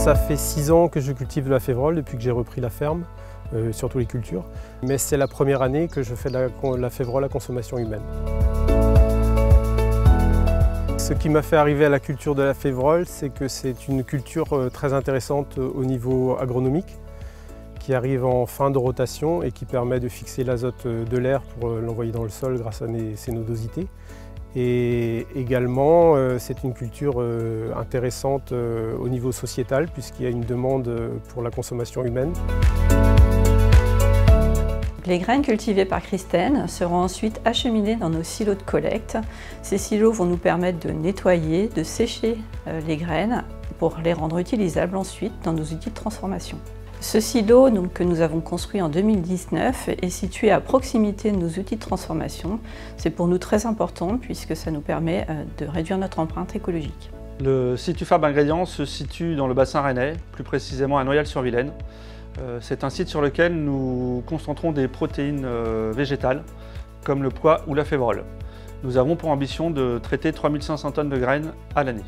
Ça fait 6 ans que je cultive de la févrole depuis que j'ai repris la ferme, surtout les cultures. Mais c'est la première année que je fais de la févrole à consommation humaine. Ce qui m'a fait arriver à la culture de la févrole, c'est que c'est une culture très intéressante au niveau agronomique, qui arrive en fin de rotation et qui permet de fixer l'azote de l'air pour l'envoyer dans le sol grâce à ses nodosités. Et également, c'est une culture intéressante au niveau sociétal puisqu'il y a une demande pour la consommation humaine. Les graines cultivées par Christène seront ensuite acheminées dans nos silos de collecte. Ces silos vont nous permettre de nettoyer, de sécher les graines pour les rendre utilisables ensuite dans nos outils de transformation. Ce silo que nous avons construit en 2019 est situé à proximité de nos outils de transformation. C'est pour nous très important puisque ça nous permet de réduire notre empreinte écologique. Le site UFAB Ingrédients se situe dans le bassin rennais, plus précisément à Noyal-sur-Vilaine. C'est un site sur lequel nous concentrons des protéines végétales, comme le pois ou la févrole. Nous avons pour ambition de traiter 3500 tonnes de graines à l'année.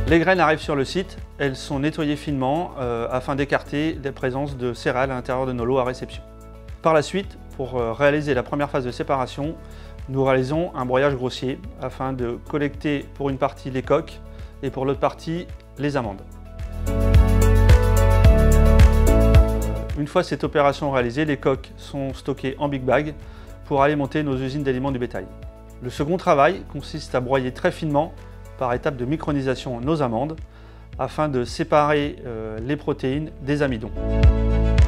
Les graines arrivent sur le site, elles sont nettoyées finement afin d'écarter la présence de céréales à l'intérieur de nos lots à réception. Par la suite, pour réaliser la première phase de séparation, nous réalisons un broyage grossier afin de collecter pour une partie les coques et pour l'autre partie les amandes. Une fois cette opération réalisée, les coques sont stockées en big bag pour alimenter nos usines d'aliments du bétail. Le second travail consiste à broyer très finement par étapes de micronisation nos amandes afin de séparer les protéines des amidons.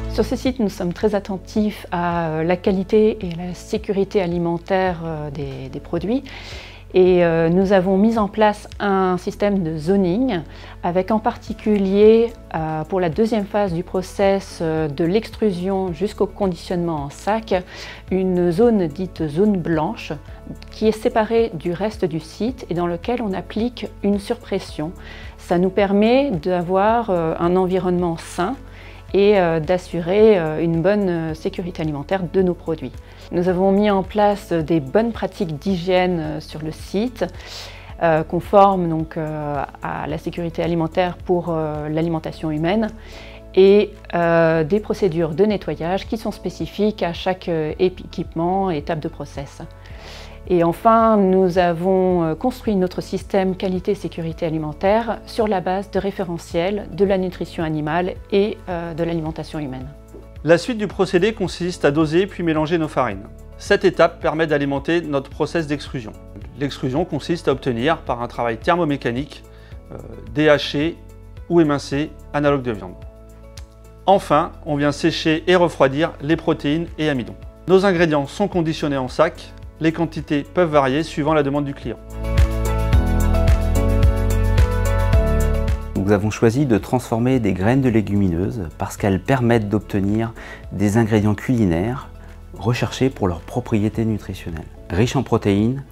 Sur ce site, nous sommes très attentifs à la qualité et la sécurité alimentaire des produits. Et nous avons mis en place un système de zoning avec en particulier pour la deuxième phase du process de l'extrusion jusqu'au conditionnement en sac, une zone dite zone blanche qui est séparée du reste du site et dans lequel on applique une surpression. Ça nous permet d'avoir un environnement sain et d'assurer une bonne sécurité alimentaire de nos produits. Nous avons mis en place des bonnes pratiques d'hygiène sur le site, conformes donc, à la sécurité alimentaire pour l'alimentation humaine et des procédures de nettoyage qui sont spécifiques à chaque équipement et étape de process. Et enfin, nous avons construit notre système qualité-sécurité alimentaire sur la base de référentiels de la nutrition animale et de l'alimentation humaine. La suite du procédé consiste à doser puis mélanger nos farines. Cette étape permet d'alimenter notre process d'extrusion. L'extrusion consiste à obtenir, par un travail thermomécanique, des hachés ou émincés analogues de viande. Enfin, on vient sécher et refroidir les protéines et amidons. Nos ingrédients sont conditionnés en sac. Les quantités peuvent varier suivant la demande du client. Nous avons choisi de transformer des graines de légumineuses parce qu'elles permettent d'obtenir des ingrédients culinaires recherchés pour leurs propriétés nutritionnelles. Riches en protéines,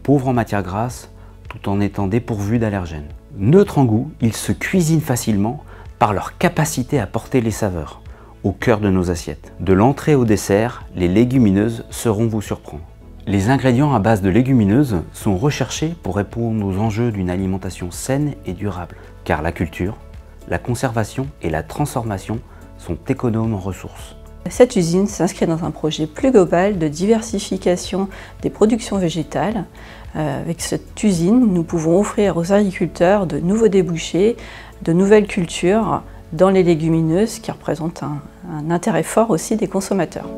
pauvres en matières grasses, tout en étant dépourvus d'allergènes. Neutres en goût, ils se cuisinent facilement par leur capacité à porter les saveurs au cœur de nos assiettes. De l'entrée au dessert, les légumineuses sauront vous surprendre. Les ingrédients à base de légumineuses sont recherchés pour répondre aux enjeux d'une alimentation saine et durable, car la culture, la conservation et la transformation sont économes en ressources. Cette usine s'inscrit dans un projet plus global de diversification des productions végétales. Avec cette usine, nous pouvons offrir aux agriculteurs de nouveaux débouchés, de nouvelles cultures dans les légumineuses qui représentent un intérêt fort aussi des consommateurs.